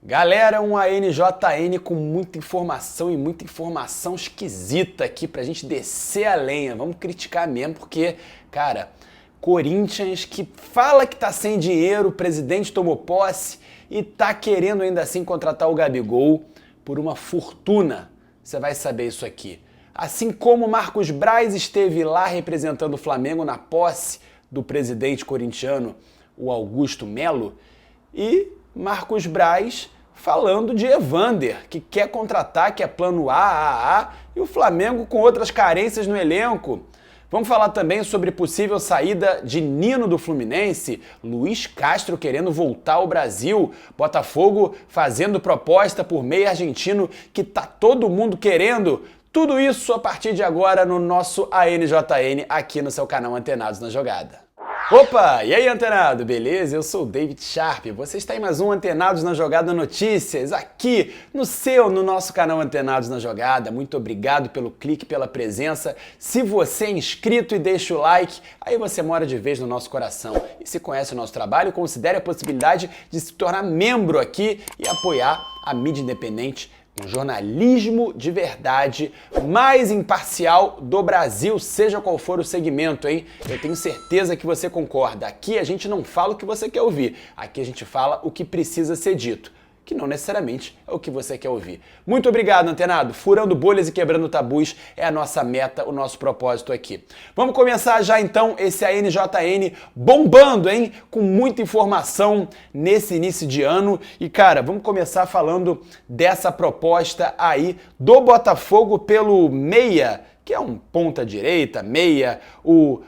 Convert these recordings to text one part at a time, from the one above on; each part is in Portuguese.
Galera, um ANJN com muita informação e muita informação esquisita aqui pra gente descer a lenha. Vamos criticar mesmo, porque, cara, Corinthians que fala que tá sem dinheiro, o presidente tomou posse e tá querendo ainda assim contratar o Gabigol por uma fortuna. Você vai saber isso aqui. Assim como Marcos Braz esteve lá representando o Flamengo na posse do presidente corintiano, o Augusto Melo, e Marcos Braz falando de Evander, que quer contratar, que é plano A, e o Flamengo com outras carências no elenco. Vamos falar também sobre possível saída de Nino do Fluminense, Luiz Castro querendo voltar ao Brasil, Botafogo fazendo proposta por meio argentino que tá todo mundo querendo. Tudo isso a partir de agora no nosso ANJN aqui no seu canal Antenados na Jogada. Opa! E aí, antenado? Beleza? Eu sou o David Sharp. Você está em mais um Antenados na Jogada Notícias, aqui no nosso canal Antenados na Jogada. Muito obrigado pelo clique, pela presença. Se você é inscrito e deixa o like, aí você mora de vez no nosso coração. E se conhece o nosso trabalho, considere a possibilidade de se tornar membro aqui e apoiar a mídia independente, um jornalismo de verdade, mais imparcial do Brasil, seja qual for o segmento, hein? Eu tenho certeza que você concorda. Aqui a gente não fala o que você quer ouvir, aqui a gente fala o que precisa ser dito, que não necessariamente é o que você quer ouvir. Muito obrigado, antenado. Furando bolhas e quebrando tabus é a nossa meta, o nosso propósito aqui. Vamos começar já então esse ANJN bombando, hein? Com muita informação nesse início de ano. E cara, vamos começar falando dessa proposta aí do Botafogo pelo meia, que é um ponta-direita, meia, o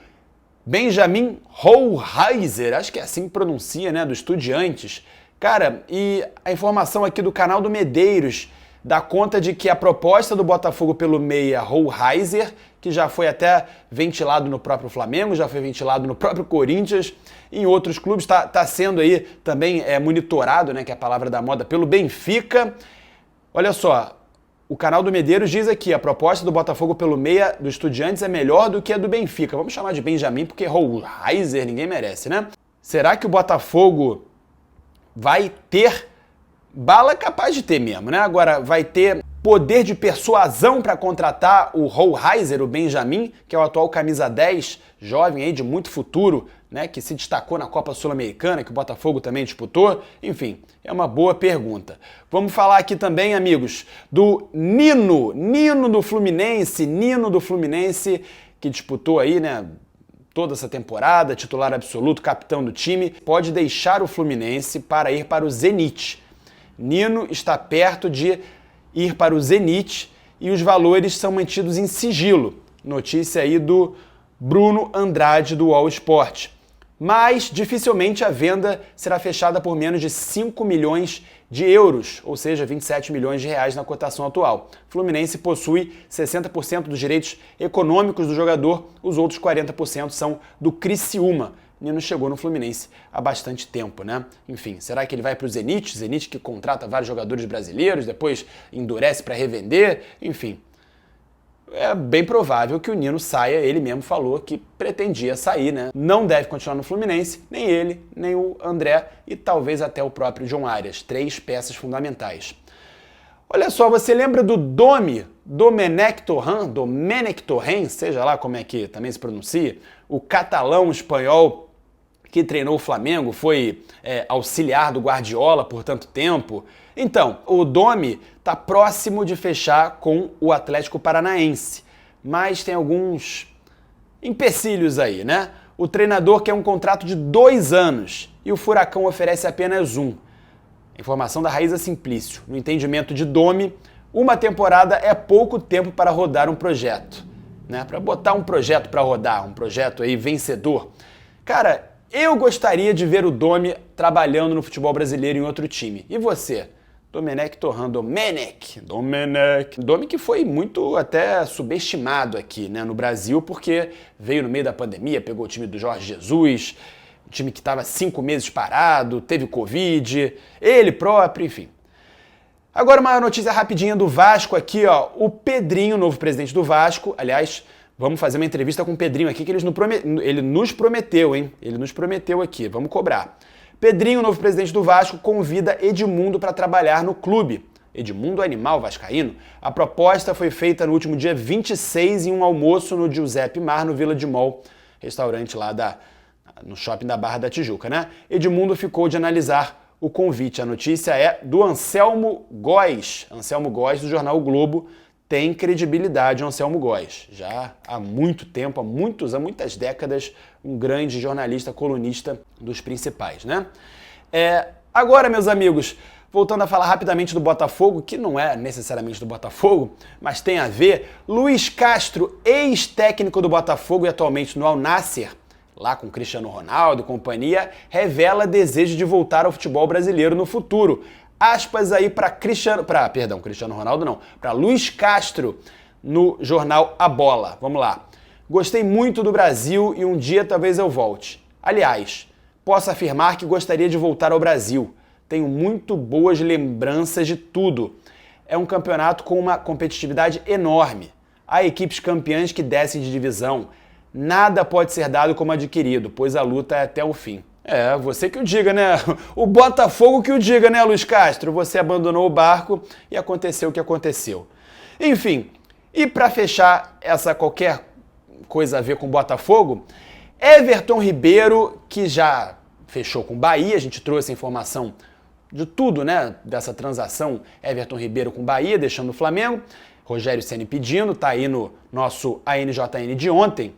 Benjamin Hohlheiser, acho que é assim que pronuncia, né? Do Estudiantes. Cara, e a informação aqui do canal do Medeiros dá conta de que a proposta do Botafogo pelo meia Hohlheiser, que já foi até ventilado no próprio Flamengo, já foi ventilado no próprio Corinthians, em outros clubes, tá sendo aí também monitorado, né, que é a palavra da moda, pelo Benfica. Olha só, o canal do Medeiros diz aqui, a proposta do Botafogo pelo meia do Estudiantes é melhor do que a do Benfica. Vamos chamar de Benjamin, porque Hohlheiser ninguém merece, né? Será que o Botafogo vai ter bala? Capaz de ter mesmo, né? Agora, vai ter poder de persuasão para contratar o Hohlheiser, o Benjamin, que é o atual camisa 10, jovem aí de muito futuro, né? Que se destacou na Copa Sul-Americana, que o Botafogo também disputou. Enfim, é uma boa pergunta. Vamos falar aqui também, amigos, do Nino do Fluminense, que disputou aí, né, toda essa temporada, titular absoluto, capitão do time, pode deixar o Fluminense para ir para o Zenit. Nino está perto de ir para o Zenit e os valores são mantidos em sigilo. Notícia aí do Bruno Andrade do All Sport. Mas dificilmente a venda será fechada por menos de 5 milhões de euros, ou seja, 27 milhões de reais na cotação atual. Fluminense possui 60% dos direitos econômicos do jogador, os outros 40% são do Criciúma. Nino chegou no Fluminense há bastante tempo, né? Enfim, será que ele vai para o Zenit? Zenit que contrata vários jogadores brasileiros, depois endurece para revender, enfim. É bem provável que o Nino saia, ele mesmo falou que pretendia sair, né? Não deve continuar no Fluminense, nem ele, nem o André e talvez até o próprio John Arias, 3 peças fundamentais. Olha só, você lembra do Domenech Torrent, seja lá como é que também se pronuncia, o catalão espanhol que treinou o Flamengo, foi auxiliar do Guardiola por tanto tempo. Então, o Domi está próximo de fechar com o Atlético Paranaense, mas tem alguns empecilhos aí, né? O treinador quer um contrato de 2 anos e o Furacão oferece apenas 1. Informação da Raíza Simplício. No entendimento de Domi, uma temporada é pouco tempo para rodar um projeto, né? Para botar um projeto para rodar, um projeto aí vencedor. Cara, eu gostaria de ver o Domi trabalhando no futebol brasileiro em outro time. E você? Domenech Torrent, Domi que foi muito até subestimado aqui, né, no Brasil, porque veio no meio da pandemia, pegou o time do Jorge Jesus, o time que estava 5 meses parado, teve Covid, ele próprio, enfim. Agora uma notícia rapidinha do Vasco aqui, ó, o Pedrinho, novo presidente do Vasco, aliás, vamos fazer uma entrevista com o Pedrinho aqui, que ele nos prometeu, hein? Ele nos prometeu aqui, vamos cobrar. Pedrinho, novo presidente do Vasco, convida Edmundo para trabalhar no clube. Edmundo, animal vascaíno. A proposta foi feita no último dia 26 em um almoço no Giuseppe Mar, no Vila de Mol, restaurante lá no shopping da Barra da Tijuca, né? Edmundo ficou de analisar o convite. A notícia é do Anselmo Góes. Anselmo Góes, do jornal o Globo. Tem credibilidade o Anselmo Góes. Já há muito tempo, há muitas décadas, um grande jornalista, colunista dos principais, né? Agora, meus amigos, voltando a falar rapidamente do Botafogo, que não é necessariamente do Botafogo, mas tem a ver, Luiz Castro, ex-técnico do Botafogo e atualmente no Al Nassr, lá com Cristiano Ronaldo e companhia, revela desejo de voltar ao futebol brasileiro no futuro. Aspas aí para Cristiano Ronaldo não, para Luiz Castro no jornal A Bola. Vamos lá. Gostei muito do Brasil e um dia talvez eu volte. Aliás, posso afirmar que gostaria de voltar ao Brasil. Tenho muito boas lembranças de tudo. É um campeonato com uma competitividade enorme. Há equipes campeãs que descem de divisão. Nada pode ser dado como adquirido, pois a luta é até o fim. Você que o diga, né? O Botafogo que o diga, né, Luiz Castro? Você abandonou o barco e aconteceu o que aconteceu. Enfim, e para fechar essa qualquer coisa a ver com o Botafogo, Everton Ribeiro, que já fechou com o Bahia, a gente trouxe a informação de tudo, né, dessa transação Everton Ribeiro com o Bahia, deixando o Flamengo, Rogério Ceni pedindo, tá aí no nosso ANJN de ontem.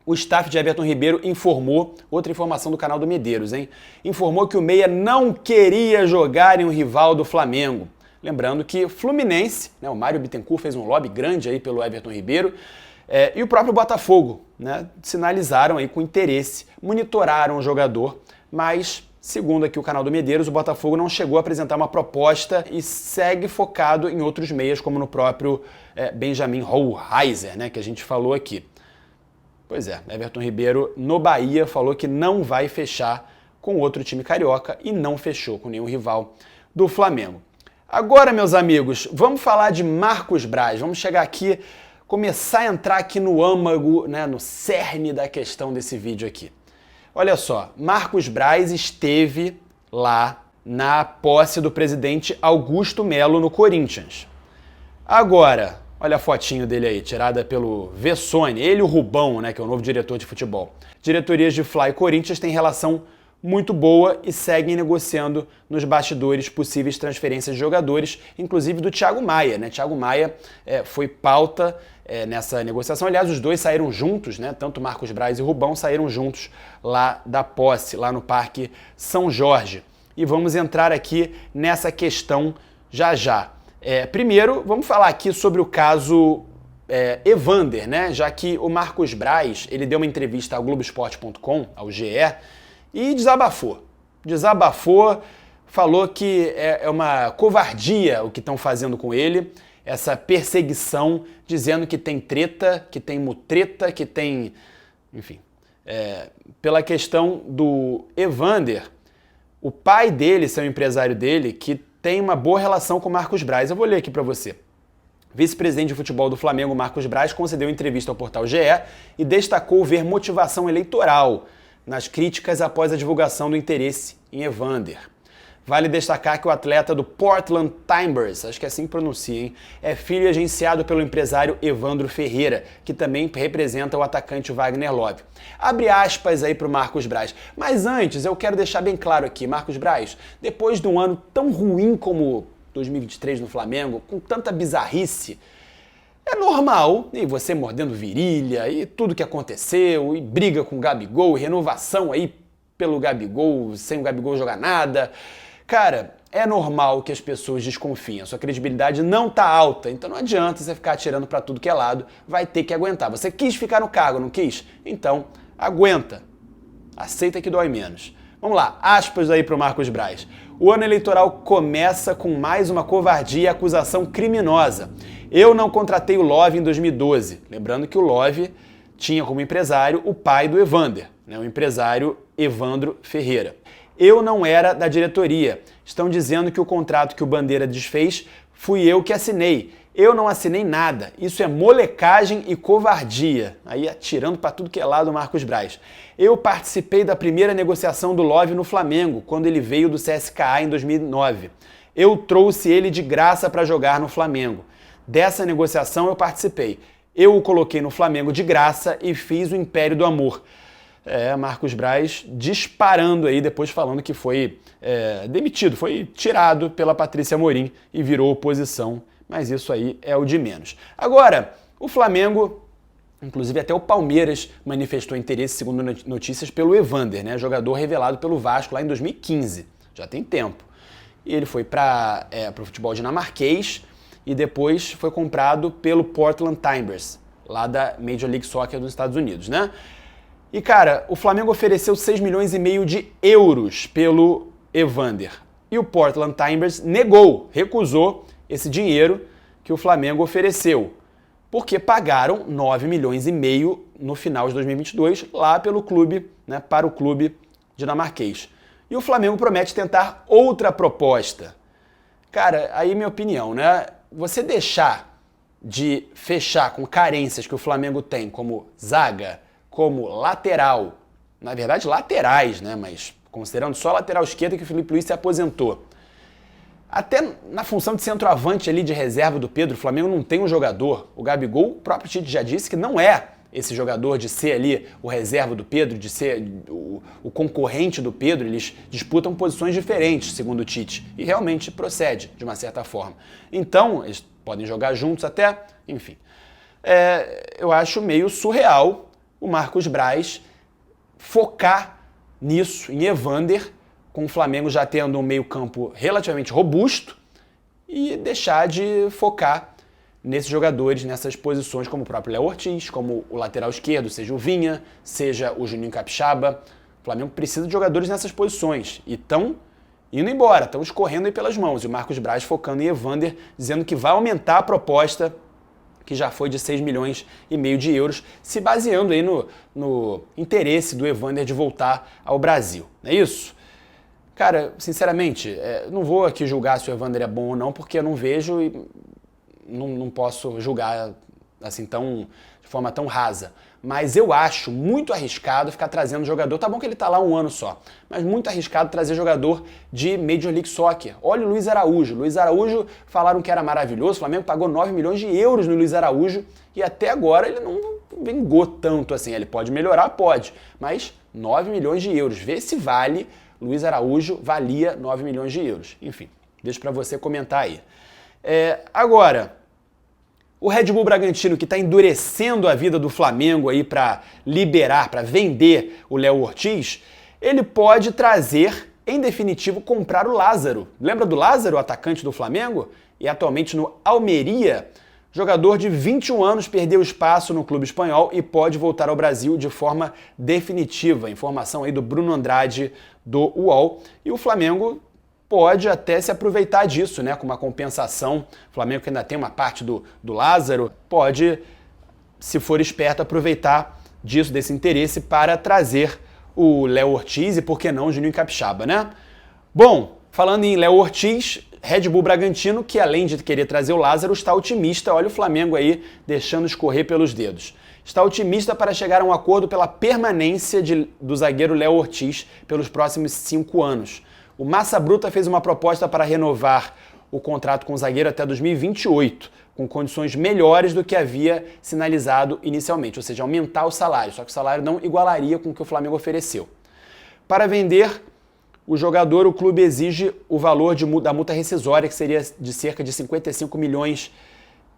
O staff de Everton Ribeiro informou, outra informação do canal do Medeiros, hein? Informou que o Meia não queria jogar em um rival do Flamengo. Lembrando que Fluminense, né, o Mário Bittencourt fez um lobby grande aí pelo Everton Ribeiro, e o próprio Botafogo, né, sinalizaram aí com interesse, monitoraram o jogador, mas, segundo aqui o canal do Medeiros, o Botafogo não chegou a apresentar uma proposta e segue focado em outros meias, como no próprio Benjamin Hohlheiser, né, que a gente falou aqui. Pois é, Everton Ribeiro no Bahia falou que não vai fechar com outro time carioca e não fechou com nenhum rival do Flamengo. Agora, meus amigos, vamos falar de Marcos Braz. Vamos chegar aqui, começar a entrar aqui no âmago, né, no cerne da questão desse vídeo aqui. Olha só, Marcos Braz esteve lá na posse do presidente Augusto Melo no Corinthians. Agora, olha a fotinho dele aí, tirada pelo Vessone, ele e o Rubão, né, que é o novo diretor de futebol. Diretorias de Fla e Corinthians têm relação muito boa e seguem negociando nos bastidores possíveis transferências de jogadores, inclusive do Thiago Maia, né? Thiago Maia foi pauta nessa negociação. Aliás, os dois saíram juntos, né? Tanto Marcos Braz e Rubão saíram juntos lá da posse, lá no Parque São Jorge. E vamos entrar aqui nessa questão já. Primeiro, vamos falar aqui sobre o caso Evander, né? Já que o Marcos Braz, ele deu uma entrevista ao Globoesporte.com, ao GE, e desabafou, falou que é uma covardia o que estão fazendo com ele, essa perseguição, dizendo que tem treta, que tem mutreta, que tem... Enfim, pela questão do Evander, o pai dele, seu empresário dele, que tem uma boa relação com o Marcos Braz. Eu vou ler aqui para você. Vice-presidente de futebol do Flamengo, Marcos Braz, concedeu entrevista ao portal GE e destacou ver motivação eleitoral nas críticas após a divulgação do interesse em Evander. Vale destacar que o atleta do Portland Timbers, acho que é assim que pronuncia, hein, é filho e agenciado pelo empresário Evandro Ferreira, que também representa o atacante Wagner Love. Abre aspas aí para o Marcos Braz. Mas antes, eu quero deixar bem claro aqui, Marcos Braz, depois de um ano tão ruim como 2023 no Flamengo, com tanta bizarrice, é normal, e você mordendo virilha, e tudo que aconteceu, e briga com o Gabigol, e renovação aí pelo Gabigol, sem o Gabigol jogar nada. Cara, é normal que as pessoas desconfiem, a sua credibilidade não tá alta, então não adianta você ficar atirando pra tudo que é lado, vai ter que aguentar. Você quis ficar no cargo, não quis? Então, aguenta. Aceita que dói menos. Vamos lá, aspas aí pro Marcos Braz. O ano eleitoral começa com mais uma covardia e acusação criminosa. Eu não contratei o Love em 2012. Lembrando que o Love tinha como empresário o pai do Evander, né, o empresário Evandro Ferreira. Eu não era da diretoria. Estão dizendo que o contrato que o Bandeira desfez fui eu que assinei. Eu não assinei nada. Isso é molecagem e covardia. Aí atirando para tudo que é lado o Marcos Braz. Eu participei da primeira negociação do Love no Flamengo, quando ele veio do CSKA em 2009. Eu trouxe ele de graça para jogar no Flamengo. Dessa negociação eu participei. Eu o coloquei no Flamengo de graça e fiz o Império do Amor. Marcos Braz disparando aí, depois falando que foi demitido, foi tirado pela Patrícia Amorim e virou oposição, mas isso aí é o de menos. Agora, o Flamengo, inclusive até o Palmeiras manifestou interesse, segundo notícias, pelo Evander, né, jogador revelado pelo Vasco lá em 2015, já tem tempo. E ele foi para o futebol dinamarquês e depois foi comprado pelo Portland Timbers, lá da Major League Soccer dos Estados Unidos, né? E, cara, o Flamengo ofereceu 6 milhões e meio de euros pelo Evander. E o Portland Timbers negou, recusou esse dinheiro que o Flamengo ofereceu, porque pagaram 9 milhões e meio no final de 2022 lá pelo clube, né, para o clube dinamarquês. E o Flamengo promete tentar outra proposta. Cara, aí minha opinião, né? Você deixar de fechar com carências que o Flamengo tem, como zaga, como lateral, na verdade laterais, né? Mas considerando só a lateral esquerda que o Felipe Luiz se aposentou. Até na função de centroavante ali de reserva do Pedro, o Flamengo não tem um jogador. O Gabigol, o próprio Tite já disse que não é esse jogador de ser ali o reserva do Pedro, de ser o concorrente do Pedro. Eles disputam posições diferentes, segundo o Tite, e realmente procede de uma certa forma. Então, eles podem jogar juntos até, enfim. Eu acho meio surreal o Marcos Braz focar nisso, em Evander, com o Flamengo já tendo um meio-campo relativamente robusto, e deixar de focar nesses jogadores, nessas posições, como o próprio Léo Ortiz, como o lateral esquerdo, seja o Vinha, seja o Juninho Capixaba. O Flamengo precisa de jogadores nessas posições e estão indo embora, estão escorrendo aí pelas mãos. E o Marcos Braz focando em Evander, dizendo que vai aumentar a proposta, que já foi de 6 milhões e meio de euros, se baseando aí no interesse do Evander de voltar ao Brasil. Não é isso? Cara, sinceramente, não vou aqui julgar se o Evander é bom ou não, porque eu não vejo e não posso julgar assim de forma tão rasa. Mas eu acho muito arriscado ficar trazendo jogador. Tá bom que ele tá lá um ano só, mas muito arriscado trazer jogador de Major League Soccer. Olha o Luiz Araújo. Luiz Araújo falaram que era maravilhoso. O Flamengo pagou 9 milhões de euros no Luiz Araújo e até agora ele não vingou tanto assim. Ele pode melhorar? Pode. Mas 9 milhões de euros. Vê se vale. Luiz Araújo valia 9 milhões de euros. Enfim, deixo para você comentar aí. Agora, o Red Bull Bragantino, que está endurecendo a vida do Flamengo aí para liberar, para vender o Léo Ortiz, ele pode trazer, em definitivo, comprar o Lázaro. Lembra do Lázaro, o atacante do Flamengo? E atualmente no Almeria. Jogador de 21 anos perdeu espaço no clube espanhol e pode voltar ao Brasil de forma definitiva. Informação aí do Bruno Andrade, do UOL. E o Flamengo pode até se aproveitar disso, né? Com uma compensação. O Flamengo, que ainda tem uma parte do Lázaro, pode, se for esperto, aproveitar disso, desse interesse, para trazer o Léo Ortiz e, por que não, o Juninho Capixaba, né? Bom, falando em Léo Ortiz, Red Bull Bragantino, que além de querer trazer o Lázaro, está otimista. Olha o Flamengo aí deixando escorrer pelos dedos. Está otimista para chegar a um acordo pela permanência do zagueiro Léo Ortiz pelos próximos 5 anos. O Massa Bruta fez uma proposta para renovar o contrato com o zagueiro até 2028, com condições melhores do que havia sinalizado inicialmente, ou seja, aumentar o salário, só que o salário não igualaria com o que o Flamengo ofereceu. Para vender o jogador, o clube exige o valor da multa rescisória, que seria de cerca de 55 milhões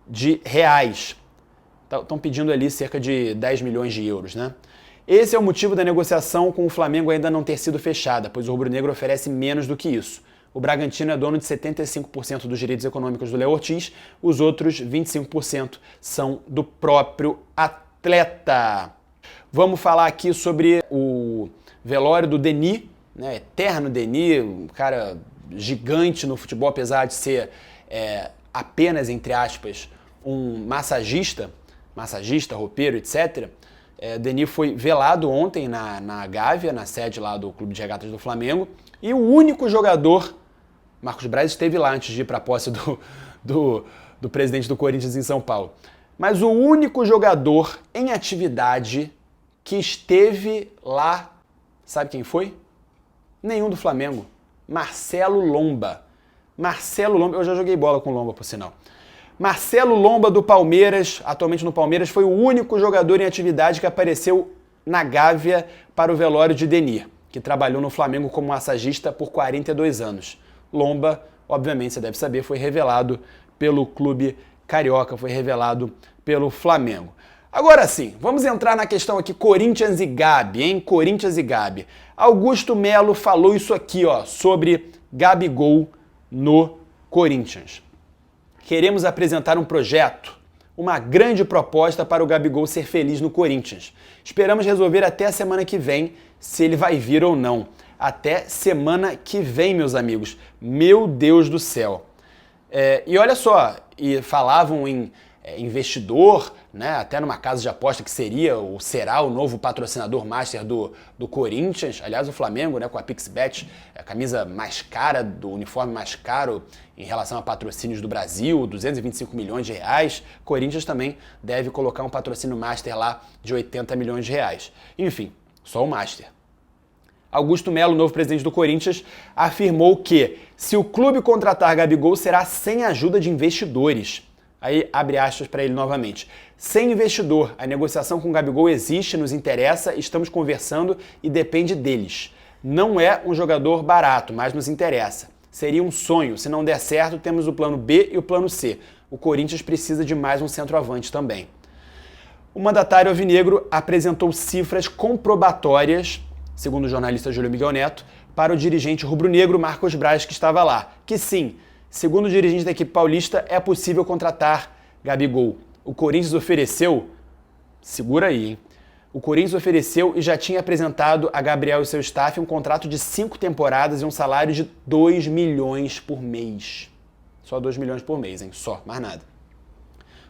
de reais. Estão pedindo ali cerca de 10 milhões de euros, né? Esse é o motivo da negociação com o Flamengo ainda não ter sido fechada, pois o rubro-negro oferece menos do que isso. O Bragantino é dono de 75% dos direitos econômicos do Léo Ortiz, os outros 25% são do próprio atleta. Vamos falar aqui sobre o velório do Denis, né? Eterno Denis, um cara gigante no futebol, apesar de ser apenas, entre aspas, um massagista, roupeiro, etc. Denis foi velado ontem na Gávea, na sede lá do Clube de Regatas do Flamengo, E o único jogador, Marcos Braz esteve lá antes de ir para a posse do presidente do Corinthians em São Paulo, mas o único jogador em atividade que esteve lá, sabe quem foi? Nenhum do Flamengo. Marcelo Lomba. Marcelo Lomba, eu já joguei bola com Lomba, por sinal. Marcelo Lomba do Palmeiras, atualmente no Palmeiras, foi o único jogador em atividade que apareceu na Gávea para o velório de Denir, que trabalhou no Flamengo como massagista por 42 anos. Lomba, obviamente, você deve saber, foi revelado pelo clube carioca, foi revelado pelo Flamengo. Agora sim, vamos entrar na questão aqui Corinthians e Gabi, hein? Corinthians e Gabi. Augusto Melo falou isso aqui, ó, sobre Gabigol no Corinthians. Queremos apresentar um projeto, uma grande proposta para o Gabigol ser feliz no Corinthians. Esperamos resolver até a semana que vem se ele vai vir ou não. Até semana que vem, meus amigos. Meu Deus do céu. E olha só, e falavam em investidor, né, até numa casa de aposta que seria ou será o novo patrocinador master do Corinthians. Aliás, o Flamengo, né, com a PixBet, a camisa mais cara, do uniforme mais caro em relação a patrocínios do Brasil, 225 milhões de reais. Corinthians também deve colocar um patrocínio master lá de 80 milhões de reais. Enfim, só o master. Augusto Melo, novo presidente do Corinthians, afirmou que se o clube contratar Gabigol será sem ajuda de investidores. Aí abre aspas para ele novamente. Sem investidor, a negociação com o Gabigol existe, nos interessa, estamos conversando e depende deles. Não é um jogador barato, mas nos interessa. Seria um sonho, se não der certo, temos o plano B e o plano C. O Corinthians precisa de mais um centroavante também. O mandatário alvinegro apresentou cifras comprobatórias, segundo o jornalista Júlio Miguel Neto, para o dirigente rubro-negro Marcos Braz, que estava lá, que sim, segundo o dirigente da equipe paulista, é possível contratar Gabigol. O Corinthians ofereceu, segura aí, hein? O Corinthians ofereceu e já tinha apresentado a Gabriel e seu staff um contrato de 5 temporadas e um salário de 2 milhões por mês. Só 2 milhões por mês, hein? Só, mais nada.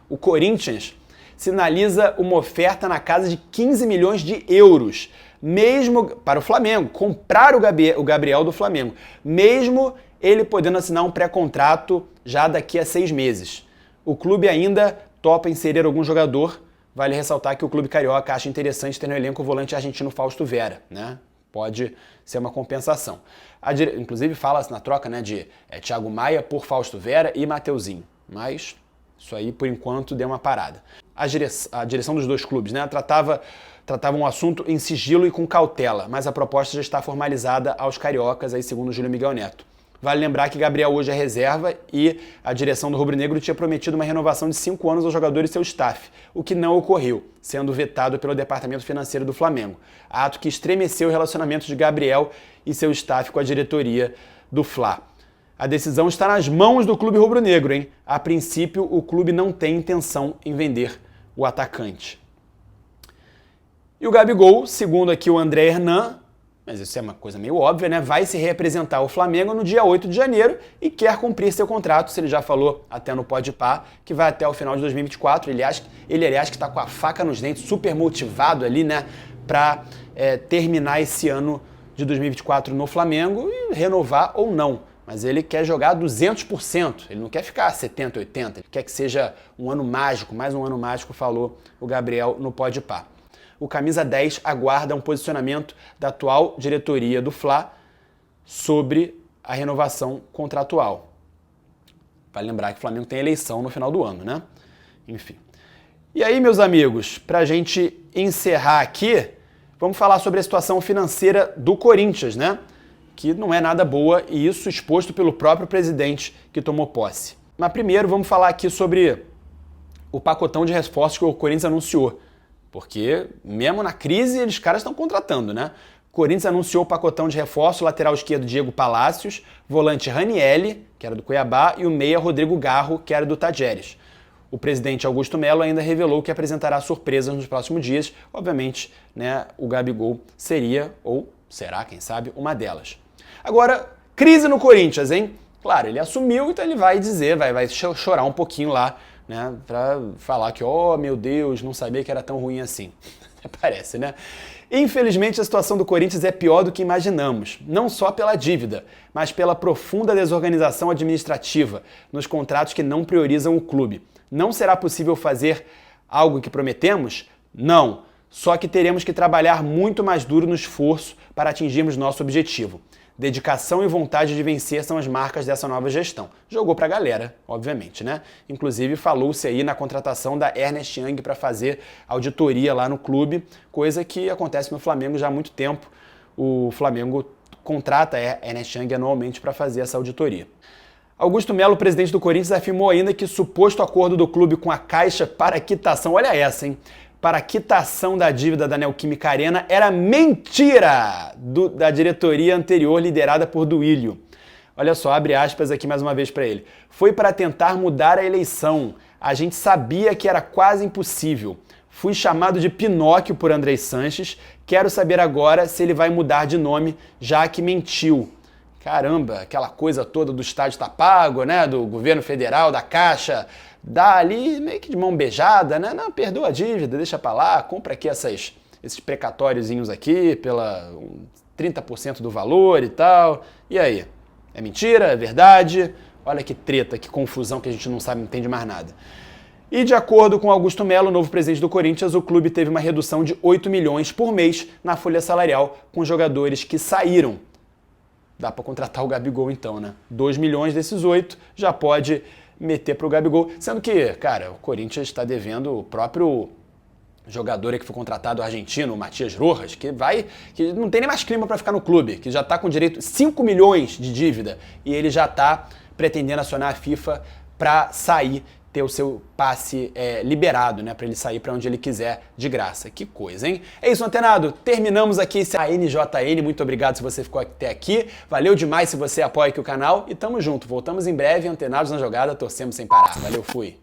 O Corinthians sinaliza uma oferta na casa de 15 milhões de euros, mesmo para o Flamengo, comprar o Gabriel do Flamengo, mesmo ele podendo assinar um pré-contrato já daqui a 6 meses. O clube ainda topa inserir algum jogador. Vale ressaltar que o clube carioca acha interessante ter no elenco o volante argentino Fausto Vera, né? Pode ser uma compensação. Inclusive fala-se na troca, né, de Thiago Maia por Fausto Vera e Mateuzinho, mas isso aí por enquanto deu uma parada. A direção dos dois clubes, né, tratava um assunto em sigilo e com cautela, mas a proposta já está formalizada aos cariocas, aí segundo o Júlio Miguel Neto. Vale lembrar que Gabriel hoje é reserva e a direção do rubro-negro tinha prometido uma renovação de 5 anos ao jogador e seu staff, o que não ocorreu, sendo vetado pelo departamento financeiro do Flamengo, ato que estremeceu o relacionamento de Gabriel e seu staff com a diretoria do Fla. A decisão está nas mãos do clube rubro-negro, hein? A princípio, o clube não tem intenção em vender o atacante. E o Gabigol, segundo aqui o André Hernan, mas isso é uma coisa meio óbvia, né? Vai se representar o Flamengo no dia 8 de janeiro e quer cumprir seu contrato, se ele já falou até no Podpah, que vai até o final de 2024. Ele aliás, que está com a faca nos dentes, super motivado ali, né? Para terminar esse ano de 2024 no Flamengo e renovar ou não. Mas ele quer jogar 200%, ele não quer ficar 70%, 80%, ele quer que seja um ano mágico, mais um ano mágico, falou o Gabriel no Podpah. O camisa 10 aguarda um posicionamento da atual diretoria do Fla sobre a renovação contratual. Vale lembrar que o Flamengo tem eleição no final do ano, né? Enfim. E aí, meus amigos, para a gente encerrar aqui, vamos falar sobre a situação financeira do Corinthians, né? Que não é nada boa, e isso exposto pelo próprio presidente que tomou posse. Mas primeiro vamos falar aqui sobre o pacotão de reforços que o Corinthians anunciou. Porque mesmo na crise, os caras estão contratando, né? O Corinthians anunciou o pacotão de reforço, lateral esquerdo Diego Palacios, volante Ranielli, que era do Cuiabá, e o meia Rodrigo Garro, que era do Tajeres. O presidente Augusto Melo ainda revelou que apresentará surpresas nos próximos dias. Obviamente, né, o Gabigol seria, ou será, quem sabe, uma delas. Agora, crise no Corinthians, hein? Claro, ele assumiu, então ele vai dizer, vai chorar um pouquinho lá, né, pra falar que, oh, meu Deus, não sabia que era tão ruim assim. Parece, né? Infelizmente, a situação do Corinthians é pior do que imaginamos, não só pela dívida, mas pela profunda desorganização administrativa nos contratos que não priorizam o clube. Não será possível fazer algo que prometemos? Não. Só que teremos que trabalhar muito mais duro no esforço para atingirmos nosso objetivo. Dedicação e vontade de vencer são as marcas dessa nova gestão. Jogou pra galera, obviamente, né? Inclusive falou-se aí na contratação da Ernest Young para fazer auditoria lá no clube, coisa que acontece no Flamengo já há muito tempo. O Flamengo contrata a Ernest Young anualmente para fazer essa auditoria. Augusto Melo, presidente do Corinthians, afirmou ainda que suposto acordo do clube com a Caixa para quitação, olha essa, hein? Para a quitação da dívida da Neoquímica Arena era mentira da diretoria anterior liderada por Duílio. Olha só, abre aspas aqui mais uma vez para ele. Foi para tentar mudar a eleição. A gente sabia que era quase impossível. Fui chamado de Pinóquio por Andrei Sanches. Quero saber agora se ele vai mudar de nome, já que mentiu. Caramba, aquela coisa toda do estádio tá pago, né? Do governo federal, da Caixa, dá ali meio que de mão beijada, né? Não, perdoa a dívida, deixa pra lá, compra aqui esses precatóriozinhos aqui pela 30% do valor e tal. E aí? É mentira? É verdade? Olha que treta, que confusão que a gente não sabe, não entende mais nada. E de acordo com Augusto Melo, novo presidente do Corinthians, o clube teve uma redução de 8 milhões por mês na folha salarial com jogadores que saíram. Dá para contratar o Gabigol então, né? 2 milhões desses 8 já pode meter pro Gabigol. Sendo que, cara, o Corinthians está devendo o próprio jogador que foi contratado argentino, o Matias Rojas, que não tem nem mais clima para ficar no clube, que já tá com direito 5 milhões de dívida e ele já tá pretendendo acionar a FIFA para sair, ter o seu passe liberado, né, para ele sair para onde ele quiser de graça. Que coisa, hein? É isso, antenado. Terminamos aqui esse ANJN. Muito obrigado se você ficou até aqui. Valeu demais se você apoia aqui o canal e tamo junto. Voltamos em breve, antenados na jogada, torcemos sem parar. Valeu, fui.